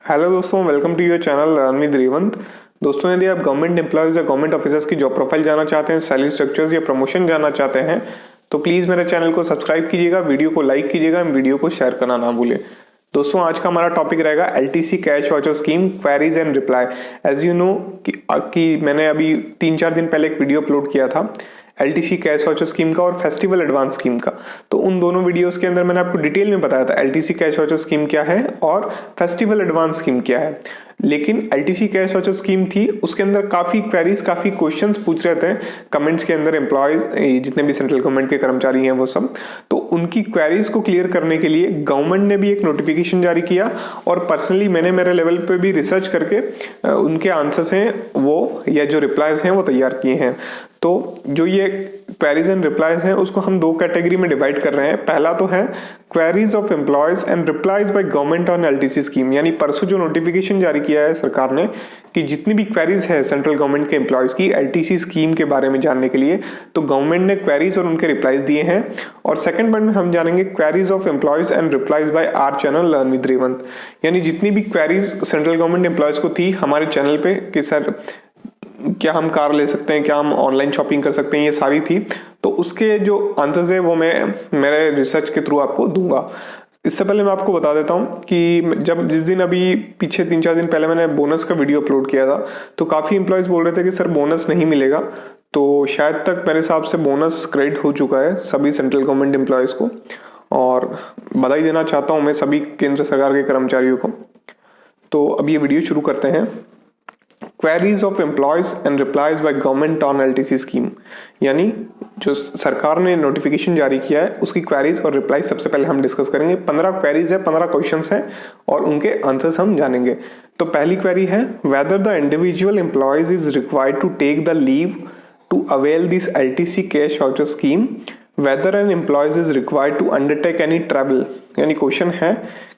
Hello दोस्तों, welcome to your channel learn with Revant. दोस्तों, यदि आप गवर्नमेंट एम्प्लॉयज या गवर्नमेंट ऑफिसर्स की जॉब प्रोफाइल जानना चाहते हैं, सैलरी स्ट्रक्चर्स या प्रमोशन जानना चाहते हैं, तो प्लीज़ मेरे चैनल को सब्सक्राइब कीजिएगा, वीडियो को लाइक कीजिएगा, वीडियो को शेयर करना ना भूलें। दोस्तों, आज का हमारा टॉपिक रहेगा LTC cash voucher scheme, queries and reply. As you know कि मैंने अभी 3-4 दिन पहले एक वीडियो अपलोड किया था एलटीसी कैश वाउचर स्कीम का और फेस्टिवल एडवांस स्कीम का। तो उन दोनों वीडियोस के अंदर मैंने आपको डिटेल में बताया था एलटीसी कैश वाउचर स्कीम क्या है और फेस्टिवल एडवांस स्कीम क्या है। लेकिन एलटीसी कैश वाउचर स्कीम थी, उसके अंदर काफी क्वेरीज, काफी क्वेश्चंस पूछ रहे थे कमेंट्स के अंदर एम्प्लॉयज, जितने भी सेंट्रल गवर्नमेंट के कर्मचारी हैं वो सब। तो उनकी क्वेरीज को क्लियर करने के लिए गवर्नमेंट ने भी एक नोटिफिकेशन जारी किया और पर्सनली मैंने मेरे लेवल पे भी रिसर्च करके उनके आंसर्स हैं वो, या जो रिप्लाईज हैं वो तैयार किए हैं। तो जो ये क्वेरीज एंड रिप्लाईज हैं उसको हम 2 कैटेगरी में डिवाइड कर रहे हैं। पहला तो है queries of employees and replies by government on LTC scheme, यानी परसों जो नोटिफिकेशन जारी किया है सरकार ने कि जितनी भी क्वेरीज है सेंट्रल गवर्नमेंट के एम्प्लॉयज की एलटीसी स्कीम के बारे में जानने के लिए, तो गवर्नमेंट ने क्वेरीज और उनके रिप्लाईज दिए हैं। और सेकंड पार्ट में हम जानेंगे queries of employees and replies by our channel learn with Revant, यानी जितनी भी क्वेरीज सेंट्रल गवर्नमेंट एम्प्लॉयज को थी हमारे चैनल पे कि सर क्या हम कार ले सकते हैं, क्या हम ऑनलाइन शॉपिंग कर सकते हैं, ये सारी थी। तो उसके जो आंसर्स है वो मैं मेरे रिसर्च के थ्रू आपको दूंगा। इससे पहले मैं आपको बता देता हूं कि जिस दिन अभी पीछे 3-4 दिन पहले मैंने बोनस का वीडियो अपलोड किया था, तो काफ़ी एम्प्लॉयज़ बोल रहे थे कि सर बोनस नहीं मिलेगा। तो शायद तक मेरे हिसाब से बोनस क्रेडिट हो चुका है सभी सेंट्रल गवर्नमेंट एम्प्लॉयज़ को, और बधाई देना चाहता हूँ मैं सभी केंद्र सरकार के कर्मचारियों को। तो अब ये वीडियो शुरू करते हैं। Queries of employees and replies by government on LTC scheme, यानी जो सरकार ने नोटिफिकेशन जारी किया है उसकी क्वेरीज और रिप्लाई सबसे पहले हम डिस्कस करेंगे। 15 क्वेरीज है, 15 क्वेश्चंस हैं और उनके आंसर्स हम जानेंगे। तो पहली क्वेरी है, whether the individual employees is required to take the leave to avail this LTC cash voucher scheme, whether an employees is required to undertake any travel, यानी क्वेश्चन है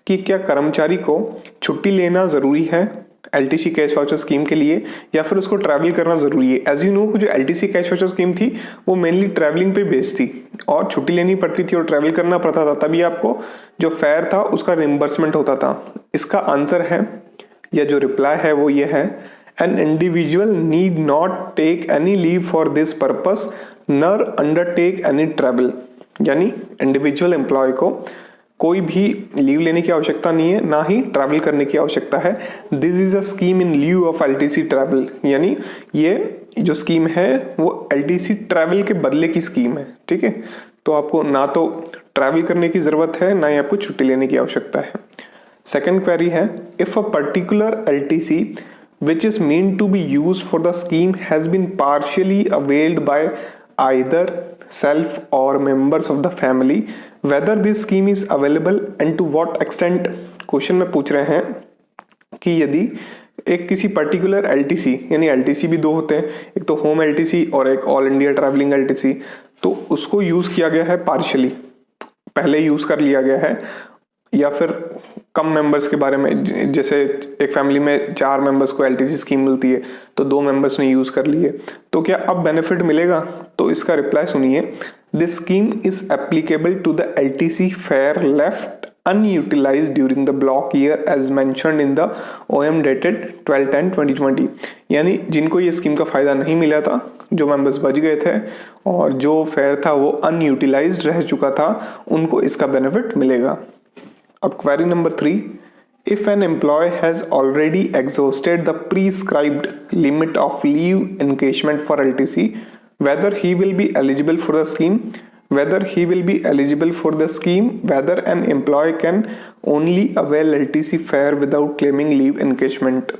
कि क्या कर्मचारी को छुट्टी लेना जरूरी है एलटीसी कैश वाउचर स्कीम के लिए, या फिर उसको ट्रैवल करना जरूरी है। एज यू नो जो एलटीसी कैश वाउचर स्कीम थी वो मेनली ट्रैवलिंग पे बेस्ड थी और छुट्टी लेनी पड़ती थी और ट्रैवल करना पड़ता था, तभी आपको जो फेयर था उसका रिम्बर्समेंट होता था। इसका आंसर है, या जो रिप्लाई है वो ये है, an individual need not take any leave for this purpose nor undertake any travel, यानी इंडिविजुअल एम्प्लॉय को कोई भी लीव लेने की आवश्यकता नहीं है, ना ही ट्रैवल करने की आवश्यकता है। This is a scheme in lieu of LTC travel, यानी ये जो स्कीम है वो एलटीसी ट्रैवल के बदले की स्कीम है। ठीक है, तो आपको ना तो ट्रैवल करने की जरूरत है, ना ही आपको छुट्टी लेने की आवश्यकता है। सेकेंड क्वेरी है, if a particular LTC which is meant to be used for the scheme has been partially availed by either self or members of the family, whether this scheme is available and to what extent। Question में पूछ रहे हैं कि यदि एक किसी particular LTC, यानी LTC भी 2 होते हैं, एक तो होम एलटीसी और एक ऑल इंडिया ट्रैवलिंग एलटीसी, तो उसको यूज किया गया है पार्शियली, पहले यूज कर लिया गया है, या फिर कम मेंबर्स के बारे में, जैसे एक फैमिली में 4 मेंबर्स को एलटीसी स्कीम मिलती है तो 2 मेंबर्स ने यूज कर लिए, तो क्या अब बेनिफिट मिलेगा? तो इसका रिप्लाई सुनिए, this scheme is applicable to the LTC fare left unutilized during the block year as mentioned in the OM dated 12/10/2020, यानी जिनको ये स्कीम का फायदा नहीं मिला था, जो मेंबर्स बच गए थे और जो फेयर था वो अनयूटिलाइज्ड रह चुका था, उनको इसका बेनिफिट मिलेगा। अब query number 3, if an employee has already exhausted the prescribed limit of leave encashment for LTC, whether he will be eligible for the scheme, whether he will be eligible for the scheme, whether an employee can only avail LTC fare without claiming leave encashment।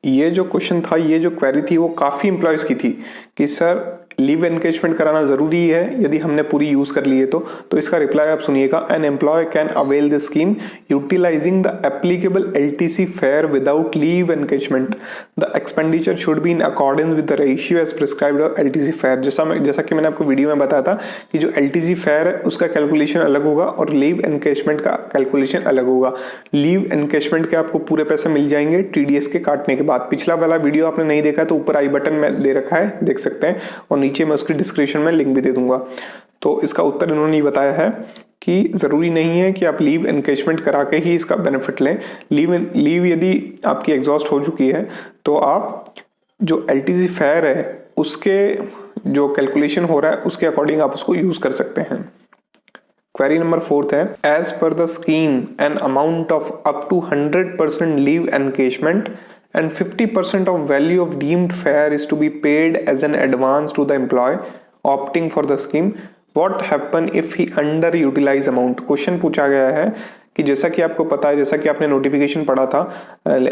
ये जो question था, ये जो query थी वो काफी employees की थी कि सर लीव एनकेजमेंट कराना जरूरी है यदि हमने पूरी यूज कर ली है तो इसका रिप्लाई आप सुनिएगा, an employee can avail the scheme utilizing the applicable LTC fare without leave encashment, the expenditure should be in accordance with the ratio as prescribed LTC fare. जैसा कि मैंने आपको वीडियो में बताया था कि जो एलटीसी फेयर है उसका कैलकुलेशन अलग होगा और लीव एनकेजमेंट का कैलकुलेशन अलग होगा। लीव एनकेजमेंट के आपको पूरे पैसे मिल जाएंगे टीडीएस के काटने के बाद। पिछला वाला वीडियो आपने नहीं देखा तो ऊपर आई बटन में दे रखा है, देख सकते हैं, और नीचे मैं उसकी डिस्क्रिप्शन में लिंक भी दे दूंगा। तो इसका उत्तर इन्होंने बताया है कि ज़रूरी नहीं है कि आप लीव एनकेजमेंट करा के ही इसका बेनिफिट लें। लीव यदि आपकी एग्जॉस्ट हो चुकी है तो आप जो LTC फेयर है उसके जो कैलकुलेशन हो रहा है उसके अकॉर्डिंग आप उसको यूज़ कर सकते हैं। क्वेरी नंबर 4 है, as per the scheme an amount of up to 100% leave encashment and 50% of value of deemed fare is to be paid as an advance to the employee opting for the scheme. What happen if he underutilize amount? Question पूछा गया है कि जैसा कि आपको पता है, जैसा कि आपने नोटिफिकेशन पढ़ा था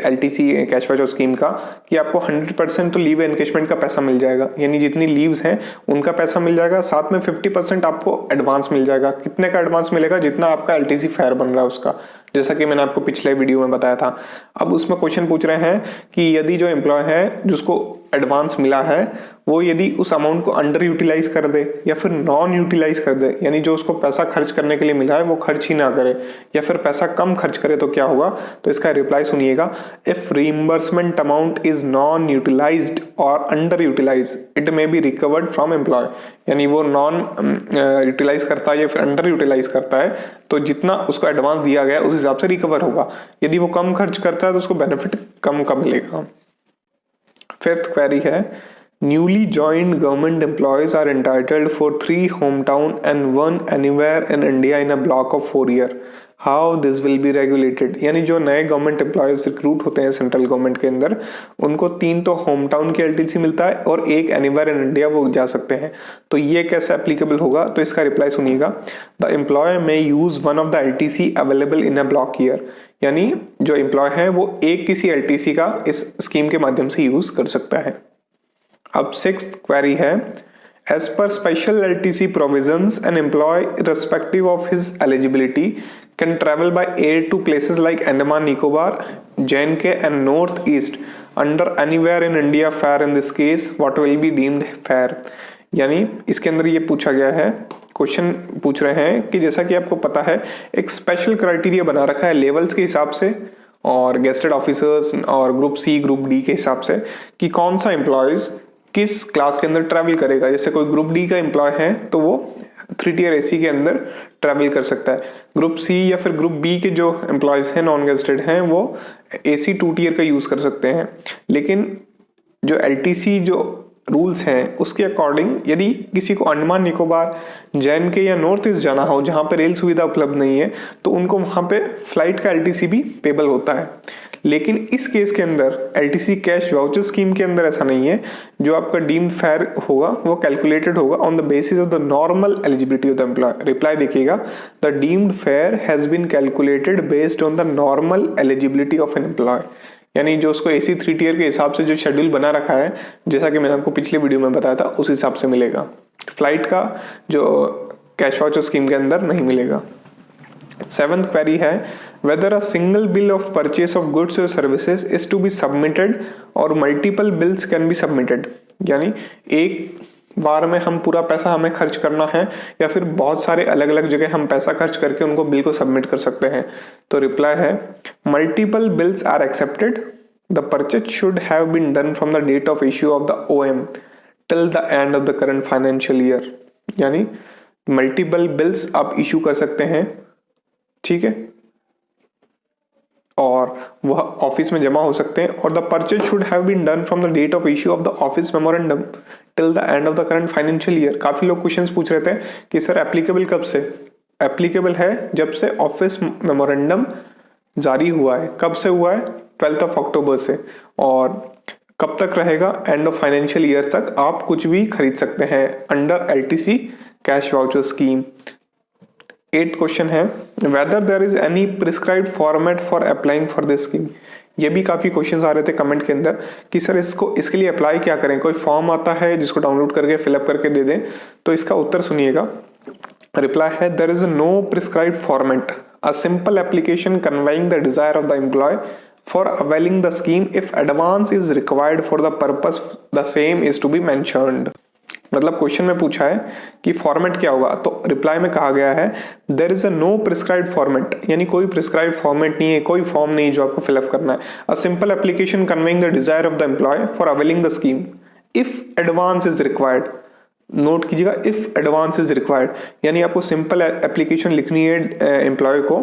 LTC कैश वाउचर स्कीम का, कि आपको 100% तो लीव एनकेजमेंट का पैसा मिल जाएगा, यानी जितनी लीव्स हैं उनका पैसा मिल जाएगा, साथ में 50% आपको एडवांस मिल जाएगा। कितने का एडवांस मिलेगा? जितना आपका LTC फेयर बन रहा है उसका, जैसा कि मैंने आपको पिछले वीडियो में बताया था। अब उसमें क्वेश्चन पूछ रहे हैं कि यदि जो एम्प्लॉय है जिसको एडवांस मिला है वो यदि उस अमाउंट को अंडर यूटिलाइज कर दे या फिर नॉन यूटिलाइज कर दे, यानी जो उसको पैसा खर्च करने के लिए मिला है वो खर्च ही ना करे या फिर पैसा कम खर्च करे, तो क्या होगा? तो इसका रिप्लाई सुनिएगा, if reimbursement amount is non utilized और under utilize it may be recovered from employee. यानी वो नॉन यूटिलाइज करता है या फिर अंडर यूटिलाइज करता है तो जितना उसको एडवांस दिया गया उस हिसाब से रिकवर होगा। यदि वो कम खर्च करता है तो उसको बेनिफिट कम मिलेगा। फिफ्थ क्वेरी है, newly joined government employees are entitled for 3 hometown and 1 anywhere in India in a block of 4 year, how this will be regulated. यानी जो नए गवर्नमेंट एम्प्लॉयज रिक्रूट होते हैं सेंट्रल गवर्नमेंट के अंदर, उनको 3 तो होम टाउन की LTC मिलता है और 1 एनीवेयर इन इंडिया वो जा सकते हैं, तो ये कैसे एप्लीकेबल होगा? तो इसका रिप्लाई सुनिएगा, the employee may use one of the LTC available in a block year. यानी जो एम्प्लॉय है वो एक किसी LTC का इस स्कीम के माध्यम से यूज कर सकता है। अब 6th क्वेरी है, as per special LTC provisions an employee irrespective of his eligibility can travel by air to places like Andaman Nicobar, J&K and North East under anywhere in India fare. In this case what will be deemed fare? यानी इसके अंदर ये पूछा गया है, question पूछ रहे हैं कि जैसा कि आपको पता है एक स्पेशल क्राइटेरिया बना रखा है लेवल्स के हिसाब से और गेस्टेड ऑफिसर्स और ग्रुप C ग्रुप D के हिसाब से कि कौन सा एम्प्लॉयज किस क्लास के अंदर ट्रैवल करेगा। जैसे कोई ग्रुप D का एम्प्लॉय है तो वो 3 टियर AC के अंदर ट्रैवल कर सकता है, ग्रुप C या फिर ग्रुप B के जो एम्प्लॉयज हैं नॉन गेस्टेड हैं वो AC 2 टियर का यूज कर सकते हैं। लेकिन जो LTC जो रूल्स हैं उसके अकॉर्डिंग यदि किसी को अंडमान निकोबार, J&K या नॉर्थ ईस्ट जाना हो जहां पर रेल सुविधा उपलब्ध नहीं है तो उनको वहां पे फ्लाइट का LTC भी पेबल होता है। लेकिन इस केस के अंदर LTC कैश वाउचर स्कीम के अंदर ऐसा नहीं है। जो आपका डीम्ड फेयर होगा वो कैलकुलेटेड होगा on the basis of the normal eligibility of the employee. Reply देखिएगा, the deemed fare has been calculated based on the normal eligibility of an employee. यानी जो उसको AC 3 टियर के हिसाब से जो शेड्यूल बना रखा है, जैसा कि मैंने आपको पिछले वीडियो में बताया था, उस हिसाब से मिलेगा। फ्लाइट का जो कैश वाउचर स्कीम के अंदर नहीं मिलेगा। 7th क्वेरी है, whether a single bill of purchase of goods or services is to be submitted or multiple bills can be submitted। यानी एक बार में हम पूरा पैसा हमें खर्च करना है या फिर बहुत सारे अलग अलग जगह हम पैसा खर्च करके उनको बिल को सबमिट कर सकते हैं। तो रिप्लाई है, multiple bills are accepted, the purchase should have been done from the date of issue of the OM till the end of the current financial year. यानी मल्टीपल बिल्स आप issue कर सकते हैं, ठीक है, और वह ऑफिस में जमा हो सकते हैं, और the purchase should have been done from the date of issue of the office memorandum till the end of the current financial year. काफी लोग क्वेश्चंस पूछ रहे थे कि सर एप्लीकेबल कब से? एप्लीकेबल है जब से ऑफिस मेमोरेंडम जारी हुआ है। कब से हुआ है? 12 अक्टूबर से। और कब तक रहेगा? एंड ऑफ फाइनेंशियल ईयर तक आप कुछ भी खरीद सकते हैं under LTC cash voucher scheme. 8th question है, whether there is any prescribed format for applying for this scheme. ये भी काफी क्वेश्चंस आ रहे थे कमेंट के अंदर कि सर इसके लिए अप्लाई क्या करें, कोई फॉर्म आता है जिसको डाउनलोड करके फिलअप करके दे दें। तो इसका उत्तर सुनिएगा, रिप्लाई है, there is no prescribed format, a simple application conveying the desire of the employee for availing the scheme if advance is required for the purpose the same is to be mentioned. मतलब question में पूछा है कि format क्या होगा, तो reply में कहा गया है there is a no prescribed format, यानी कोई प्रिस्क्राइब्ड फॉर्मेट नहीं है, कोई फॉर्म नहीं जो आपको फिलअप करना है। A simple application conveying the desire of the employee for availing the scheme if advance is required. Note कीजिएगा इफ एडवांस इज रिक्वायर्ड, यानी आपको सिंपल एप्लीकेशन लिखनी है एम्प्लॉय को।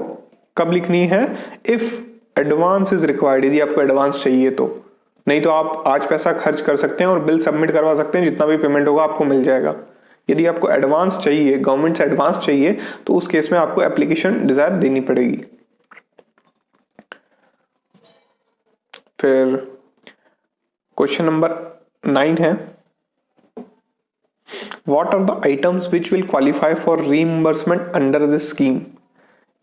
कब लिखनी है? इफ एडवांस इज रिक्वायर्ड, यदि आपको एडवांस चाहिए तो। नहीं तो आप आज पैसा खर्च कर सकते हैं और बिल सबमिट करवा सकते हैं, जितना भी पेमेंट होगा आपको मिल जाएगा। यदि आपको एडवांस चाहिए, गवर्नमेंट से एडवांस चाहिए, तो उस केस में आपको एप्लीकेशन डिजायर देनी पड़ेगी। फिर क्वेश्चन नंबर 9 है, what are the items which will qualify for reimbursement under this scheme,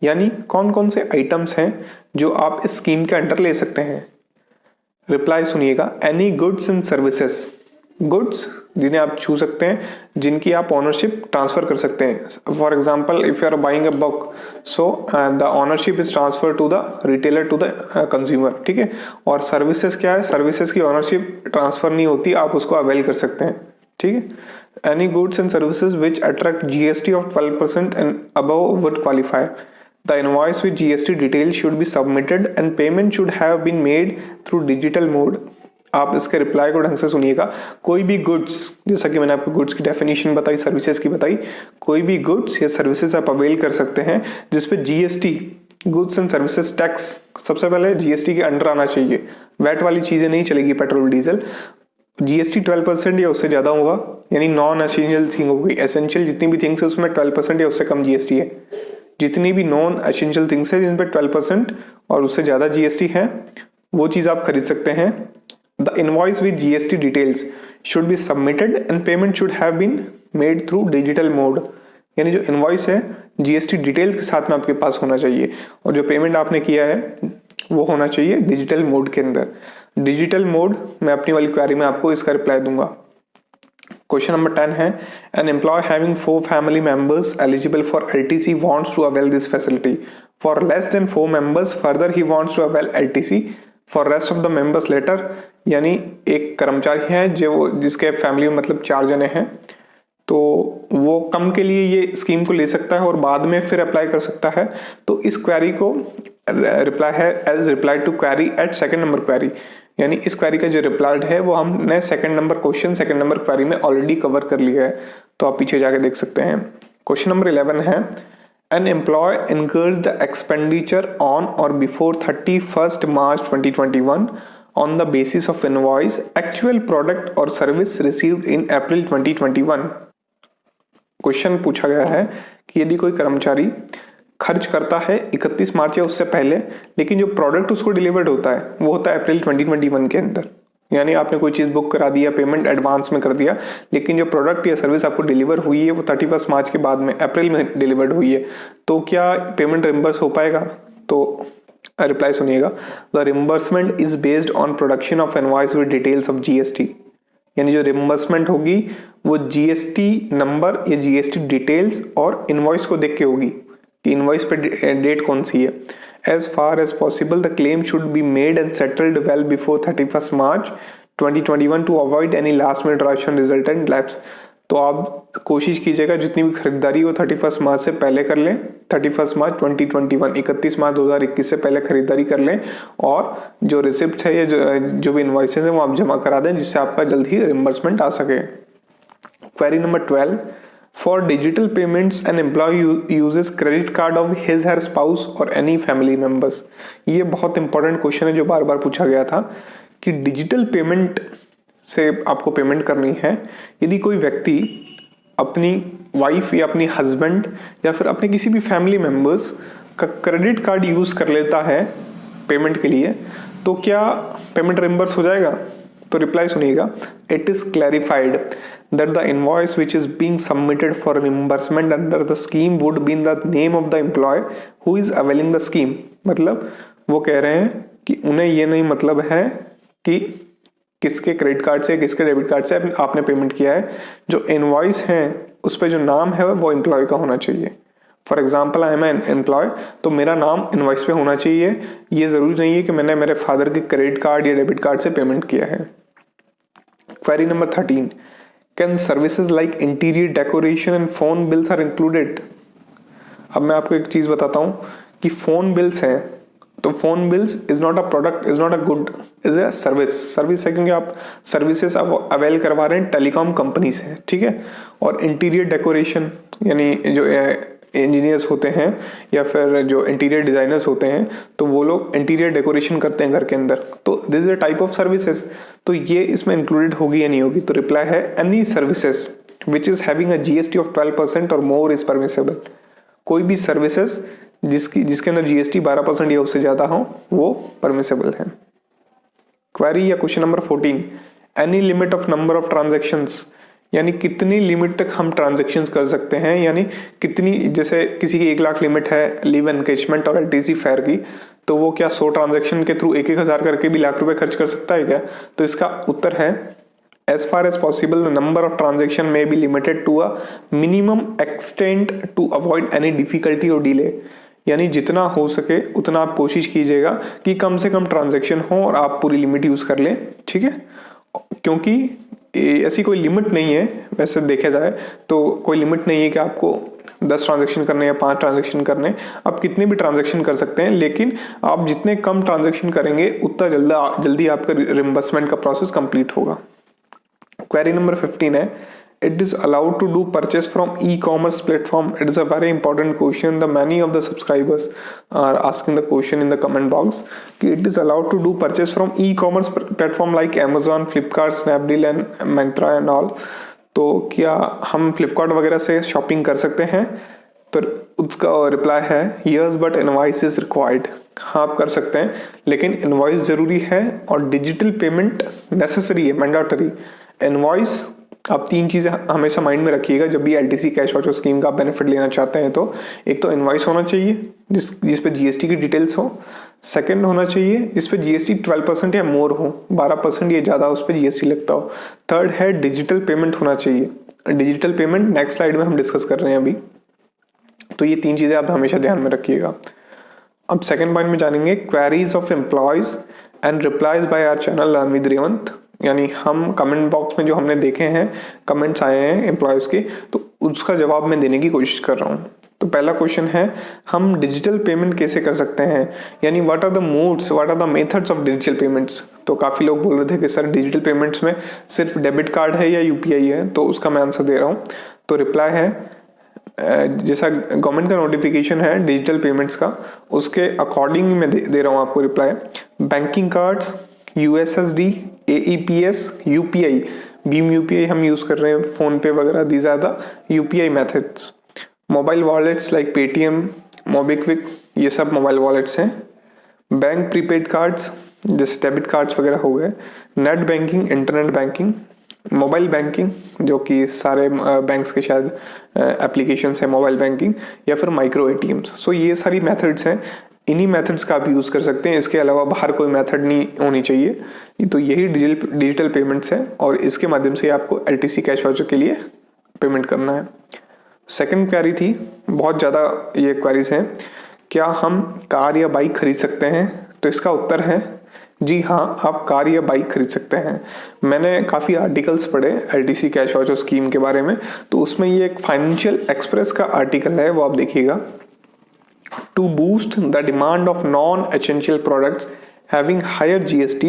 यानी कौन कौन से आइटम्स हैं जो आप इस स्कीम के अंडर ले सकते हैं। रिप्लाई सुनिएगा, any goods and services, goods जिन्हें आप छू सकते हैं, जिनकी आप ओनरशिप ट्रांसफर कर सकते हैं। For example if you are buying a book, so the ownership is transfer to the retailer to the consumer, ठीक है। और सर्विसेज क्या है? सर्विसेज की ओनरशिप ट्रांसफर नहीं होती, आप उसको अवेल कर सकते हैं, ठीक है। Any goods and services which attract GST of 12% and above would qualify. The invoice with GST details should be submitted and payment should have been made through digital mode. आप इसके रिप्लाई को ढंग से सुनिएगा। कोई भी गुड्स, जैसा कि मैंने आपको गुड्स की डेफिनेशन बताई, सर्विसेज की बताई, कोई भी गुड्स या सर्विसेज आप अवेल कर सकते हैं जिसपे GST, goods and services tax, सबसे पहले GST के अंडर आना चाहिए। वैट वाली चीजें नहीं चलेगी, पेट्रोल डीजल। GST 12% या उससे ज्यादा होगा, यानी नॉन एसेंशियल थिंग होगी। एसेंशियल जितनी भी थिंग्स है उसमें 12% या उससे कम GST है। जितनी भी नॉन एसेंशियल थिंग्स है जिन पे 12% और उससे ज्यादा GST है, वो चीज आप खरीद सकते हैं। The invoice with GST details should be submitted and payment should have been made through digital mode, यानी जो इनवॉइस है GST डिटेल्स के साथ में आपके पास होना चाहिए, और जो पेमेंट आपने किया है वो होना चाहिए डिजिटल मोड के अंदर। डिजिटल मोड मैं अपनी वाली क्वेरी में आपको इसका रिप्लाई दूंगा। क्वेश्चन नंबर 10 है, an employee having 4 family members eligible for LTC wants to avail this facility for less than 4 members, further he wants to avail LTC for rest of the members later. यानी एक कर्मचारी है जो जिसके family में मतलब 4 जने हैं, तो वो कम के लिए ये स्कीम को ले सकता है और बाद में फिर अप्लाई कर सकता है। तो इस क्वेरी को रिप्लाई है as reply to query at second number query, यानी इस क्वेरी का जो रिप्लाइड है वो हमने second number question, second number query में ऑलरेडी कवर कर लिया है, तो आप पीछे जाके देख सकते हैं। क्वेश्चन नंबर 11 है, an employee incurs the expenditure on or before 31st March 2021 on the basis of invoice, actual product or service received in April 2021। Question पूछा गया है कि यदि कोई कर्मचारी खर्च करता है 31 मार्च या उससे पहले, लेकिन जो प्रोडक्ट उसको डिलीवर्ड होता है वो होता है अप्रैल 2021 के अंदर, यानी आपने कोई चीज बुक करा दिया, पेमेंट एडवांस में कर दिया, लेकिन जो प्रोडक्ट या सर्विस आपको डिलीवर हुई है वो 31 मार्च के बाद में अप्रैल में डिलीवर्ड हुई है, तो क्या पेमेंट रिम्बर्स हो पाएगा? तो रिप्लाई सुनिएगा, the reimbursement is based on production of invoice with details of GST, यानी जो रिम्बर्समेंट होगी वो GST नंबर या GST डिटेल्स और इनवॉइस को देख के होगी कि इनवॉइस पे डेट कौन सी है। As far as possible, the claim should be made and settled well before 31st March 2021 to avoid any last minute rush and resultant lapse। तो आप कोशिश कीजिएगा जितनी भी खरीदारी हो 31 मार्च से पहले कर लें, 31 मार्च 2021, 31 मार्च 2021 से पहले खरीदारी कर लें, और जो रिसिप्ट है या जो भी इनवॉइसेस हैं वो आप जमा करा दें, जिससे आपका जल्द ही रिम्बर्समेंट आ सके। Query number 12, For digital payments, an employee uses credit card of his her spouse or any family members। ये बहुत इंपॉर्टेंट क्वेश्चन है जो बार बार पूछा गया था कि डिजिटल पेमेंट से आपको पेमेंट करनी है। यदि कोई व्यक्ति अपनी वाइफ या अपनी हस्बैंड या फिर अपने किसी भी फैमिली मेंबर्स का क्रेडिट कार्ड यूज कर लेता है पेमेंट के लिए, तो क्या पेमेंट रिम्बर्स हो जाएगा? तो रिप्लाई सुनिएगा, it is clarified that the invoice which is being submitted for reimbursement under the scheme would be in the name of the employee who is availing the scheme. मतलब वो कह रहे हैं कि उन्हें ये नहीं मतलब है कि किसके क्रेडिट कार्ड से किसके डेबिट कार्ड से आपने पेमेंट किया है, जो इनवॉइस है उस पर जो नाम है वो एम्प्लॉय का होना चाहिए। For example I am an employee, तो मेरा नाम इनवॉइस पे होना चाहिए, ये जरूरी नहीं है कि मैंने मेरे फादर के क्रेडिट कार्ड या डेबिट कार्ड से पेमेंट किया है। Query number 13, can services like interior decoration and phone bills are included. अब मैं आपको एक चीज बताता हूँ कि फोन बिल्स हैं तो phone bills is not a product, is not a good, is a service. Service है क्योंकि आप सर्विसेज आप अवेल करवा रहे हैं टेलीकॉम कंपनी से, ठीक है। और इंटीरियर डेकोरेशन, यानी जो इंजीनियर्स होते हैं या फिर जो इंटीरियर डिजाइनर्स होते हैं, तो वो लोग इंटीरियर डेकोरेशन करते हैं घर के अंदर, तो this is a type of services. तो ये इसमें इंक्लूडेड होगी या नहीं होगी? तो रिप्लाई है any services which is having a GST of 12% और मोर इज परमिसेबल। कोई भी सर्विसेज जिसके अंदर जीएसटी 12% या उससे ज्यादा हो वो परमिसेबल है। क्वेरी या question number 14, any limit of number of transactions, यानी कितनी लिमिट तक हम ट्रांजेक्शंस कर सकते हैं, यानी कितनी, जैसे किसी की 1 लाख लिमिट है लीव एनकेजमेंट और एलटीसी फेयर की, तो वो क्या 100 ट्रांजेक्शन के थ्रू 1-1 हजार करके भी लाख रुपए खर्च कर सकता है क्या? तो इसका उत्तर है as far as possible the number of transaction may be limited to a minimum extent to avoid any difficulty or delay। यानी जितना हो सके उतना आप कोशिश कीजिएगा कि कम से कम ट्रांजैक्शन हो और आप पूरी लिमिट यूज कर लें, ठीक है। क्योंकि ऐसी कोई लिमिट नहीं है, वैसे देखा जाए तो कोई लिमिट नहीं है कि आपको 10 ट्रांजैक्शन करने या 5 ट्रांजैक्शन करने, आप कितने भी ट्रांजैक्शन कर सकते हैं, लेकिन आप जितने कम ट्रांजैक्शन करेंगे उतना जल्दी आपका रिम्बर्समेंट का प्रोसेस कंप्लीट होगा। क्वेरी नंबर 15 है, it is allowed to do purchase from e-commerce platform? It is a very important question. The many of the subscribers are asking the question in the comment box कि it is allowed to do purchase from e-commerce platform like Amazon, Flipkart, Snapdeal and Myntra and all। तो क्या हम फ्लिपकार्ट वगैरह से shopping कर सकते हैं? तो उसका रिप्लाई है yes but invoice is required. हाँ आप कर सकते हैं, लेकिन इनवॉइस जरूरी है और डिजिटल पेमेंट नेसेसरी है, मैंडेटरी। इनवॉइस, आप 3 चीजें हमेशा माइंड में रखिएगा जब भी एलटीसी कैश वाउचर स्कीम का बेनिफिट लेना चाहते हैं। तो एक तो इनवॉइस होना चाहिए जिस पे जीएसटी की डिटेल्स हो। सेकंड होना चाहिए जिस पे जीएसटी 12% या मोर हो, 12% या ज्यादा उस पे जीएसटी लगता हो। थर्ड है डिजिटल पेमेंट होना चाहिए। डिजिटल पेमेंट नेक्स्ट स्लाइड में हम डिस्कस कर रहे हैं अभी। तो ये 3 चीजें आप हमेशा ध्यान में रखिएगा। अब सेकंड पॉइंट में जानेंगे queries of employees and replies by our channel learn with Revant. यानी हम कमेंट बॉक्स में जो हमने देखे हैं कमेंट्स आए हैं एम्प्लॉयज के, तो उसका जवाब मैं देने की कोशिश कर रहा हूँ। तो पहला क्वेश्चन है, हम डिजिटल पेमेंट कैसे कर सकते हैं, यानी what are the modes, what are the methods of digital payments. तो काफी लोग बोल रहे थे कि सर डिजिटल पेमेंट्स में सिर्फ डेबिट कार्ड है या यूपीआई है, तो उसका मैं आंसर दे रहा हूँ। तो रिप्लाई है जैसा गवर्नमेंट का नोटिफिकेशन है डिजिटल पेमेंट्स का, उसके अकॉर्डिंग मैं दे रहा हूँ आपको reply. Banking cards, USSD, AEPS, UPI, भीम यूपीआई हम यूज कर रहे हैं, फोन पे वगैरह, these are the UPI methods. Mobile wallets like Paytm, MobiKwik, ये सब मोबाइल वॉलेट्स हैं। बैंक प्रीपेड कार्ड्स जैसे डेबिट कार्ड्स वगैरह हो गए। Net banking, internet banking, mobile banking जो कि सारे बैंक्स के शायद एप्लीकेशंस है मोबाइल बैंकिंग, या फिर माइक्रो एटीएम्स। सो ये सारी मेथड्स हैं, इन्हीं मेथड्स का आप यूज़ कर सकते हैं। इसके अलावा बाहर कोई मेथड नहीं होनी चाहिए। तो यही डिजिटल पेमेंट्स है और इसके माध्यम से आपको एलटीसी कैश वाउचर के लिए पेमेंट करना है। सेकंड क्वेरी थी, बहुत ज़्यादा ये क्वेरीज हैं, क्या हम कार या बाइक खरीद सकते हैं? तो इसका उत्तर है जी हाँ, आप कार या बाइक खरीद सकते हैं। मैंने काफ़ी आर्टिकल्स पढ़े एलटीसी कैश वाउचर स्कीम के बारे में, तो उसमें ये एक फाइनेंशियल एक्सप्रेस का आर्टिकल है, वो आप देखिएगा। To boost the demand of non-essential products having higher GST,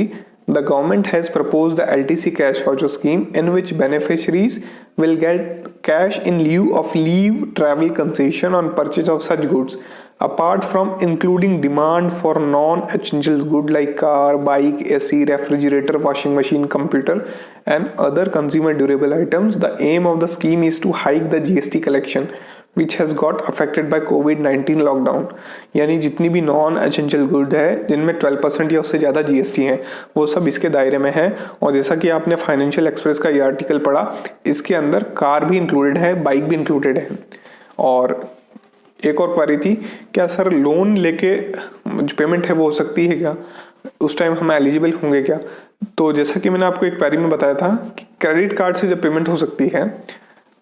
the government has proposed the LTC cash voucher scheme in which beneficiaries will get cash in lieu of leave travel concession on purchase of such goods. Apart from including demand for non-essential goods like car, bike, AC, refrigerator, washing machine, computer and other consumer durable items, the aim of the scheme is to hike the GST collection which has got affected by COVID-19 lockdown. यानी जितनी भी non essential good है जिनमें 12% या उससे ज़्यादा GST है, वो सब इसके दायरे में है। और जैसा कि आपने फाइनेंशियल एक्सप्रेस का ये आर्टिकल पढ़ा, इसके अंदर कार भी इंक्लूडेड है, बाइक भी इंक्लूडेड है। और एक और क्वेरी थी, क्या सर लोन लेके जो पेमेंट है वो हो सकती है क्या, उस टाइम हम एलिजिबल होंगे क्या? तो जैसा कि मैंने आपको एक क्वेरी में बताया था कि क्रेडिट कार्ड से जब पेमेंट हो सकती है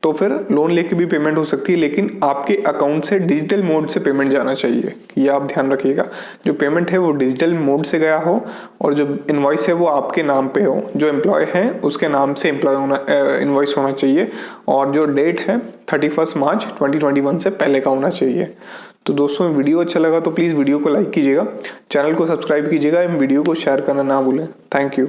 तो फिर लोन लेके भी पेमेंट हो सकती है, लेकिन आपके अकाउंट से डिजिटल मोड से पेमेंट जाना चाहिए, ये आप ध्यान रखिएगा। जो पेमेंट है वो डिजिटल मोड से गया हो और जो इनवॉइस है वो आपके नाम पे हो, जो एम्प्लॉय है उसके नाम से इनवॉइस होना चाहिए, और जो डेट है 31 मार्च 2021 से पहले का होना चाहिए। तो दोस्तों वीडियो अच्छा लगा तो प्लीज़ वीडियो को लाइक कीजिएगा, चैनल को सब्सक्राइब कीजिएगा एवं वीडियो को शेयर करना ना भूलें। Thank you.